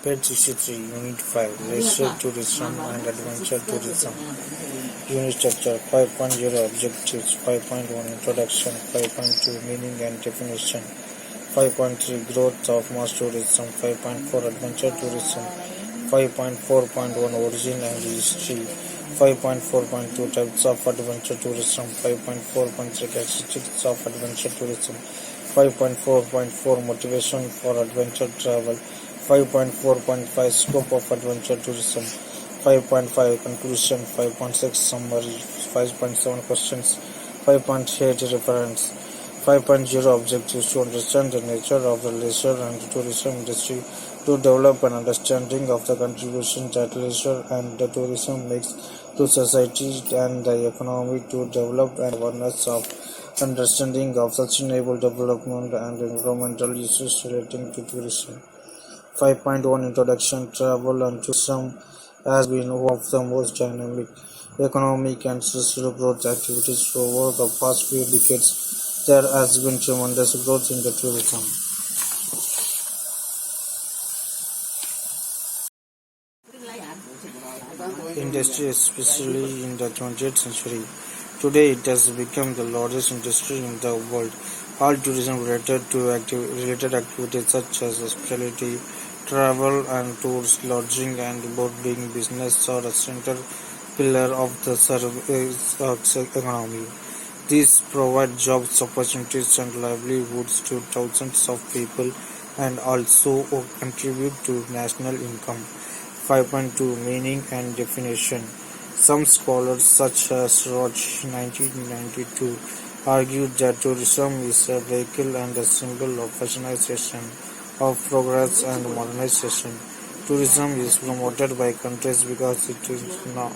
Page 63, Unit 5, Leisure Tourism and Adventure Tourism. Unit Structure 5.0 Objectives 5.1 Introduction 5.2 Meaning and Definition 5.3 Growth of Mass Tourism 5.4 Adventure Tourism 5.4.1 Origin and History 5.4.2 Types of Adventure Tourism 5.4.3 Characteristics of Adventure Tourism 5.4.4 Motivation for Adventure Travel 5.4.5 Scope of Adventure Tourism 5.5 Conclusion 5.6 Summary 5.7 Questions 5.8 Reference 5.0 Objectives to understand the nature of the leisure and tourism industry, to develop an understanding of the contribution that leisure and the tourism makes to society and the economy, to develop an awareness of understanding of sustainable development and environmental issues relating to tourism. 5.1 Introduction. Travel and tourism has been one of the most dynamic economic and social growth activities over the past few decades. There has been tremendous growth in the tourism industry, especially in the 20th century. Today, it has become the largest industry in the world. All tourism related activities such as hospitality, travel and tours, lodging and boarding business are a central pillar of the service economy. These provide jobs, opportunities and livelihoods to thousands of people and also contribute to national income. 5.2 Meaning and Definition. Some scholars such as Roche 1992 argue that tourism is a vehicle and a symbol of fashionization, of progress and modernization. Tourism is promoted by countries because it is not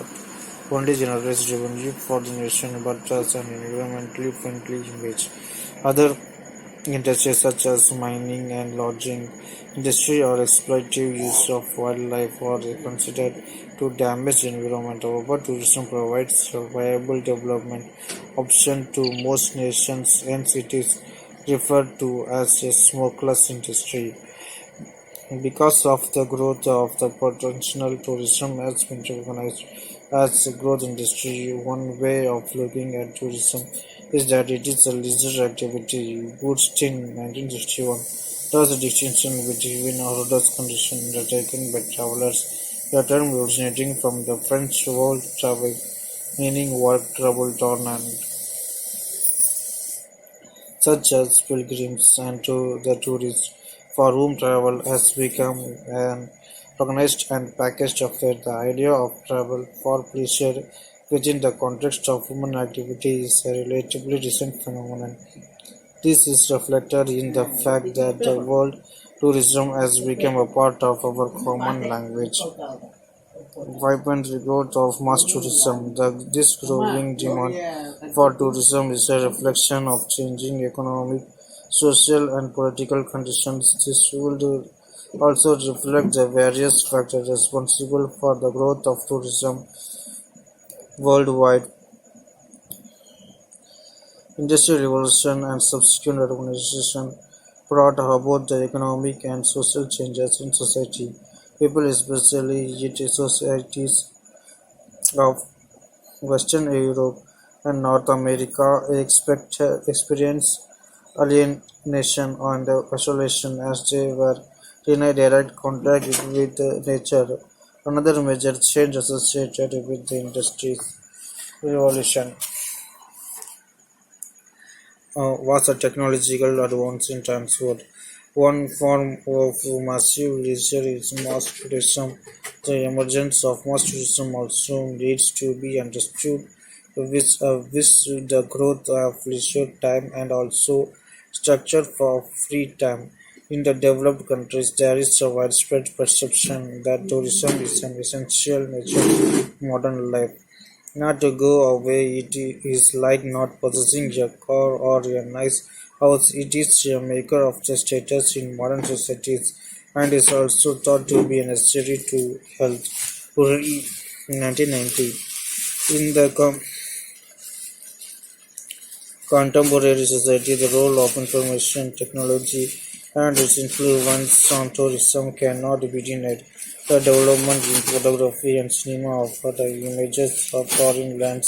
only generates revenue for the nation but has an environmentally friendly image. Other industries such as mining and lodging industry or exploitative use of wildlife are considered to damage the environment. However, tourism provides a viable development option to most nations, hence it is referred to as a smokeless industry. Because of the growth of the potential, tourism has been recognized as a growth industry. One way of looking at tourism is that it is a leisure activity. Woods in 1961 draws a distinction between orthodox conditions undertaken by travelers, a term originating from the French word travail, meaning work, trouble, toil, and such as pilgrims, and to the tourists, for whom travel has become an organized and packaged affair. The idea of travel for pleasure within the context of human activity is a relatively recent phenomenon. This is reflected in the fact that the world tourism has become a part of our common language. Vibrant growth of mass tourism. This growing demand for tourism is a reflection of changing economic, social, and political conditions. This would also reflect the various factors responsible for the growth of tourism worldwide. Industrial revolution and subsequent urbanization brought about the economic and social changes in society. People, especially in societies of Western Europe and North America, experience alienation and isolation as they were denied direct contact with nature. Another major change associated with the industry's revolution was a technological advance in transport. One form of massive leisure is mass tourism. The emergence of mass tourism also needs to be understood with the growth of leisure time and also structure for free time. In the developed countries, there is a widespread perception that tourism is an essential nature of modern life. Not to go away, it is like not possessing a car or a nice house. It is a maker of the status in modern societies and is also thought to be necessary to health. Uri, 1990. In the contemporary society, the role of information technology and its influence on tourism cannot be denied. The development in photography and cinema offer the images of foreign lands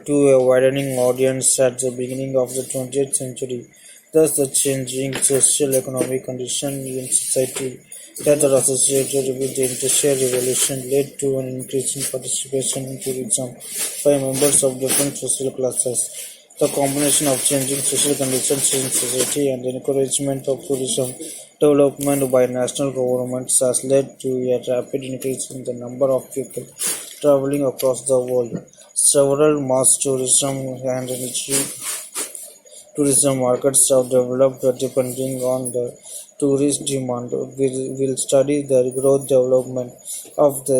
to a widening audience at the beginning of the 20th century. Thus, the changing social-economic conditions in society that are associated with the Industrial Revolution led to an increasing participation in tourism by members of different social classes. The combination of changing social conditions in society and the encouragement of tourism development by national governments has led to a rapid increase in the number of people traveling across the world. Several mass tourism and niche tourism markets have developed depending on the tourist demand. Will study the growth development of the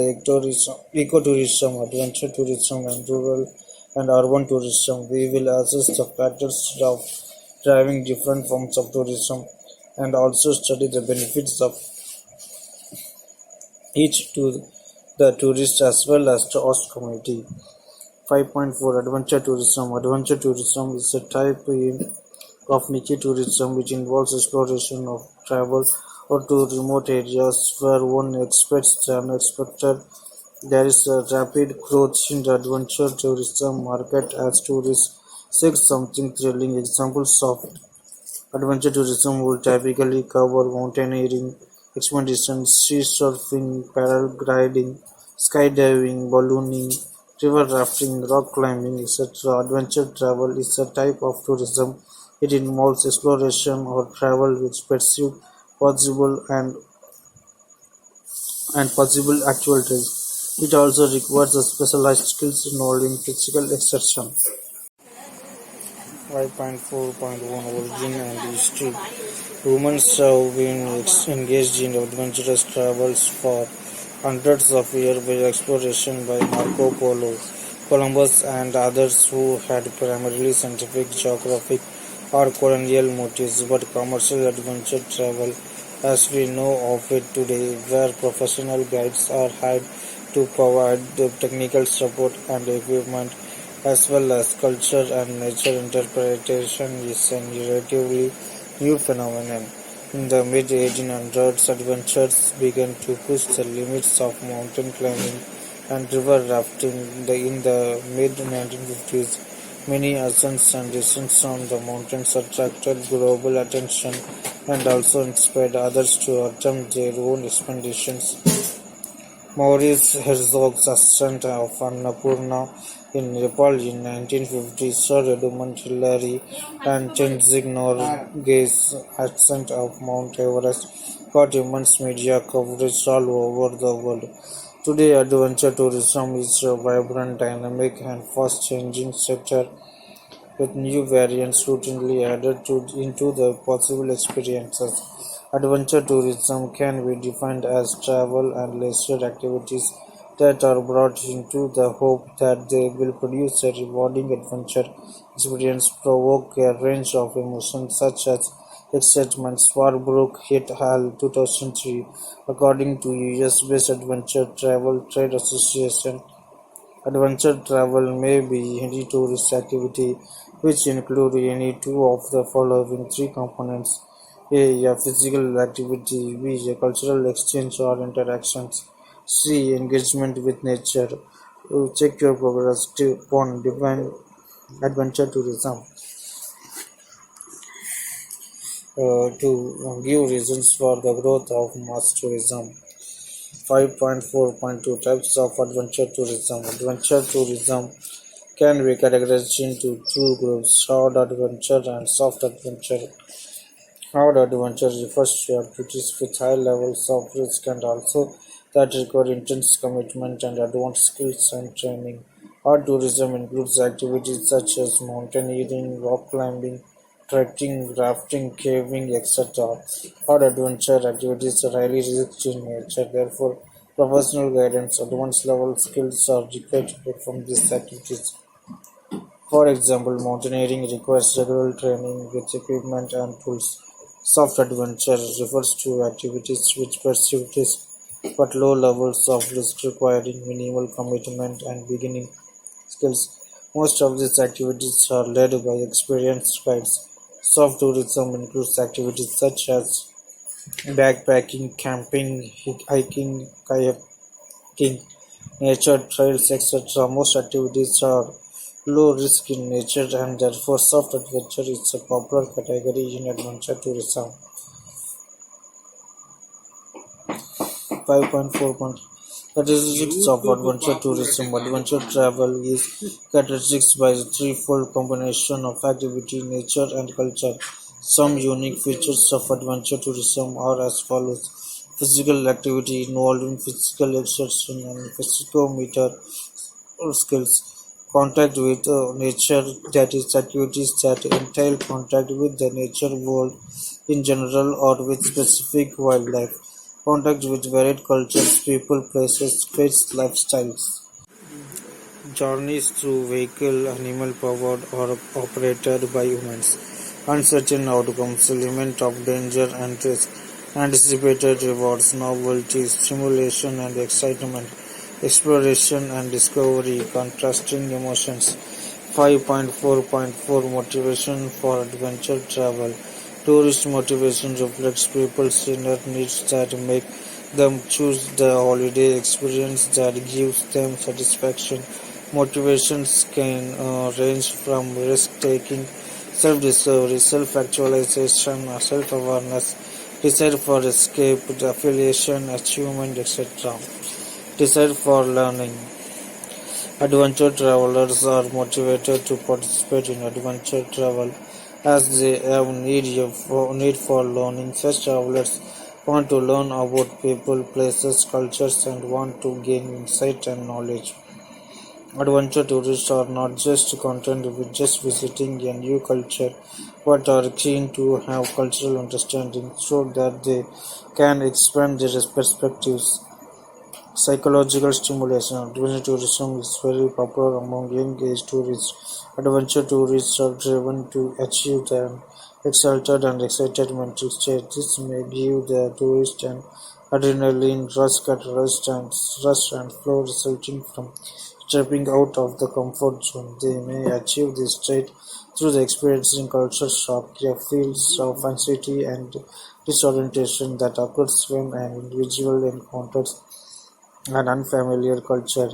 ecotourism, adventure tourism, and rural and urban tourism. We will assess the factors of driving different forms of tourism and also study the benefits of each to the tourist as well as the host community. 5.4 Adventure tourism. Adventure tourism is a type of niche tourism which involves exploration of travel or to remote areas where one expects the unexpected. There is a rapid growth in the adventure tourism market as tourists seek something thrilling. Examples of adventure tourism will typically cover mountaineering expeditions, sea surfing, paragliding, skydiving, ballooning, river rafting, rock climbing, etc. Adventure travel is a type of tourism. It involves exploration or travel which pursuit possible and possible activities. It also requires a specialized skills involving physical exertion. 5.4.1 Origin and History. Humans have been engaged in adventurous travels for hundreds of years by exploration by Marco Polo, Columbus, and others who had primarily scientific, geographic, or colonial motives, but commercial adventure travel, as we know of it today, where professional guides are hired to provide the technical support and equipment as well as culture and nature interpretation, is a relatively new phenomenon. In the mid-1800s, adventurers began to push the limits of mountain climbing and river rafting. In the mid-1950s, many ascents and descents on the mountains attracted global attention and also inspired others to attempt their own expeditions. Maurice Herzog's ascent of Annapurna in Nepal in 1950, Sir Edmund Hillary and Tenzing Norgay's ascent of Mount Everest got immense media coverage all over the world. Today, adventure tourism is a vibrant, dynamic, and fast-changing sector with new variants routinely added into the possible experiences. Adventure tourism can be defined as travel and leisure activities that are brought into the hope that they will produce a rewarding adventure experience, provoke a range of emotions such as excitement. Swarbrick et al. 2003, according to US-based Adventure Travel Trade Association. Adventure travel may be any tourist activity which include any two of the following three components: A physical activity, B. A cultural exchange or interactions, C. Engagement with nature. Check your progress on define adventure tourism. To give reasons for the growth of mass tourism. 5.4.2 Types of adventure tourism. Adventure tourism can be categorized into two groups: hard adventure and soft adventure. Hard adventure refers to activities with high levels of risk and also that require intense commitment and advanced skills and training. Hard tourism includes activities such as mountaineering, rock climbing, trekking, rafting, caving, etc. Hard adventure activities are highly rich in nature, therefore, professional guidance, advanced level skills are required to perform these activities. For example, mountaineering requires regular training with equipment and tools. Soft adventure refers to activities which pursue risk but low levels of risk requiring minimal commitment and beginning skills. Most of these activities are led by experienced guides. Soft tourism includes activities such as backpacking, camping, hiking, kayaking, nature trails, etc. Most activities are low risk in nature and therefore soft adventure is a popular category in adventure tourism. 5.4 Characteristics of adventure tourism. Adventure travel is characterized by a threefold combination of activity, nature, and culture. Some unique features of adventure tourism are as follows: physical activity involving physical exertion and physicometer skills, contact with nature, that is, activities that entail contact with the nature world in general or with specific wildlife, contact with varied cultures, people, places, faiths, lifestyles. Journeys through vehicle, animal powered or operated by humans. Uncertain outcomes, element of danger and risk, anticipated rewards, novelty, stimulation and excitement, exploration and discovery, contrasting emotions. 5.4.4 Motivation for adventure travel. Tourist motivation reflects people's inner needs that make them choose the holiday experience that gives them satisfaction. Motivations can range from risk-taking, self-discovery, self-actualization, self-awareness, desire for escape, affiliation, achievement, etc. Desire for learning. Adventure travelers are motivated to participate in adventure travel as they have need for learning. Such travelers want to learn about people, places, cultures, and want to gain insight and knowledge. Adventure tourists are not just content with just visiting a new culture, but are keen to have cultural understanding so that they can expand their perspectives. Psychological stimulation. Adventure tourism is very popular among young age tourists. Adventure tourists are driven to achieve an exalted and excited mental state. This may give the tourist an adrenaline rush, rush and flow resulting from stepping out of the comfort zone. They may achieve this state through the experiencing culture shock, a feels of anxiety and disorientation that occurs when an individual encounters an unfamiliar culture.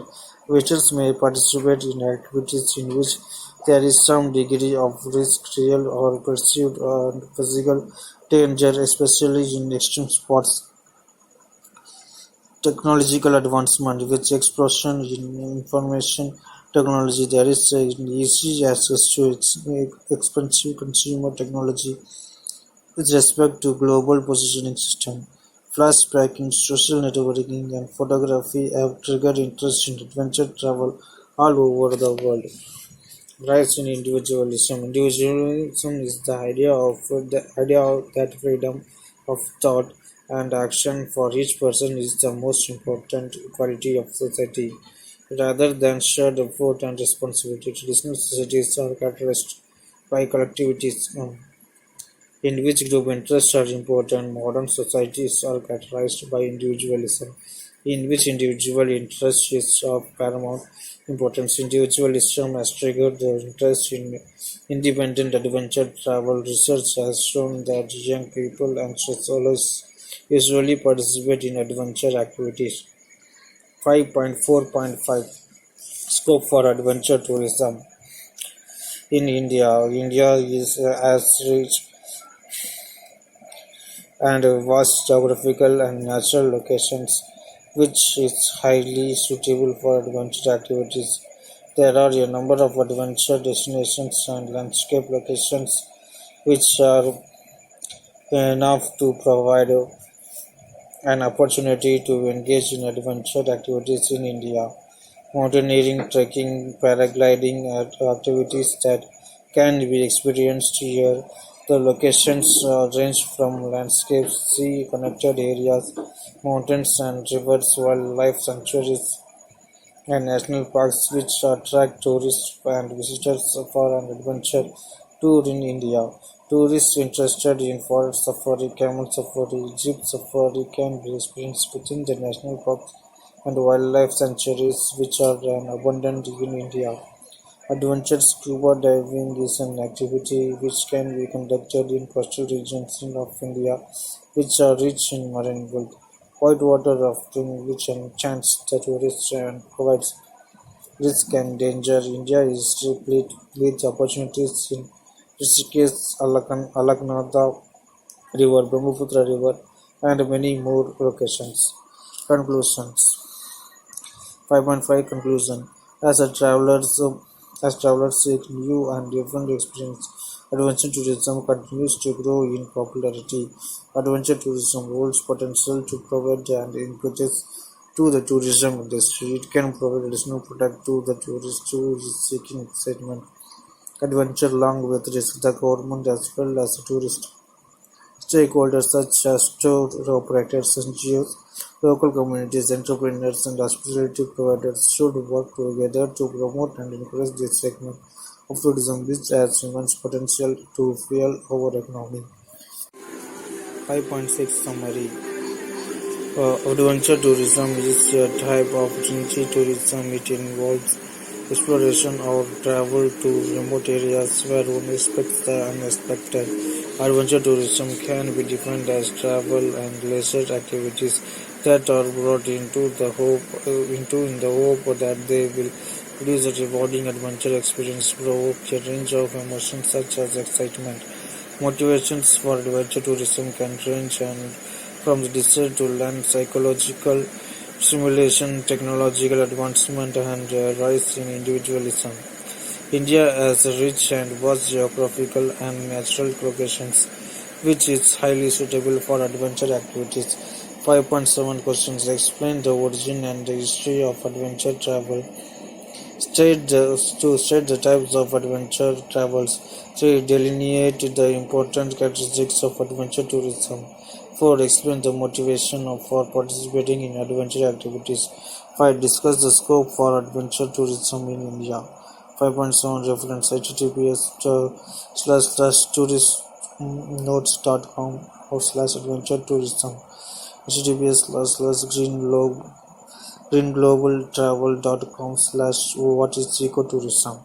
Visitors may participate in activities in which there is some degree of risk, real or perceived, and physical danger, especially in extreme sports. Technological advancement. With the explosion in information technology, there is an easy access to expensive consumer technology with respect to global positioning system. Flash tracking, social networking, and photography have triggered interest in adventure travel all over the world. Rise in individualism. Individualism is the idea that freedom of thought and action for each person is the most important quality of society, rather than shared effort and responsibility. Traditional societies are characterized by collectivism, in which group interests are important. Modern societies are characterized by individualism, in which individual interest is of paramount importance. Individualism has triggered the interest in independent adventure travel. Research has shown that young people and scholars usually participate in adventure activities. 5.4.5 Scope for adventure tourism in India. India is as rich and vast geographical and natural locations, which is highly suitable for adventure activities. There are a number of adventure destinations and landscape locations which are enough to provide an opportunity to engage in adventure activities in India. Mountaineering, trekking, paragliding are activities that can be experienced here. The locations range from landscapes, sea-connected areas, mountains and rivers, wildlife sanctuaries, and national parks which attract tourists and visitors for an adventure tour in India. Tourists interested in forest safari, camel safari, jeep safari can be experienced within the national parks and wildlife sanctuaries which are abundant in India. Adventure scuba diving is an activity which can be conducted in coastal regions of India which are rich in marine wealth. Whitewater rafting, which enchants the tourists and provides risk and danger. India is replete with opportunities in Rishikesh, Alaknanda River, Brahmaputra River, and many more locations. Conclusions 5.5 Conclusion as travelers seek new and different experience, adventure tourism continues to grow in popularity. Adventure tourism holds potential to provide an impetus to the tourism industry. It can provide additional product to the tourist who is seeking excitement, adventure along with risk. The government as well as the tourist stakeholders such as tour operators, NGOs, local communities, entrepreneurs, and hospitality providers should work together to promote and encourage this segment of tourism, which has immense potential to fuel our economy. 5.6 Summary Adventure tourism is a type of opportunity tourism. It involves exploration or travel to remote areas where one expects the unexpected. Adventure tourism can be defined as travel and leisure activities that are brought into in the hope that they will produce a rewarding adventure experience, provoke a range of emotions such as excitement. Motivations for adventure tourism can range from the desire to learn, psychological stimulation, technological advancement, and a rise in individualism. India has a rich and vast geographical and natural locations, which is highly suitable for adventure activities. 5.7 Questions Explain the origin and the history of adventure travel. State the types of adventure travels. 3. Delineate the important characteristics of adventure tourism. 4. Explain the motivation for participating in adventure activities. 5. Discuss the scope for adventure tourism in India. 5.7 Reference https://touristnotes.com/adventure tourism https://greenglobaltravel.com/what is ecotourism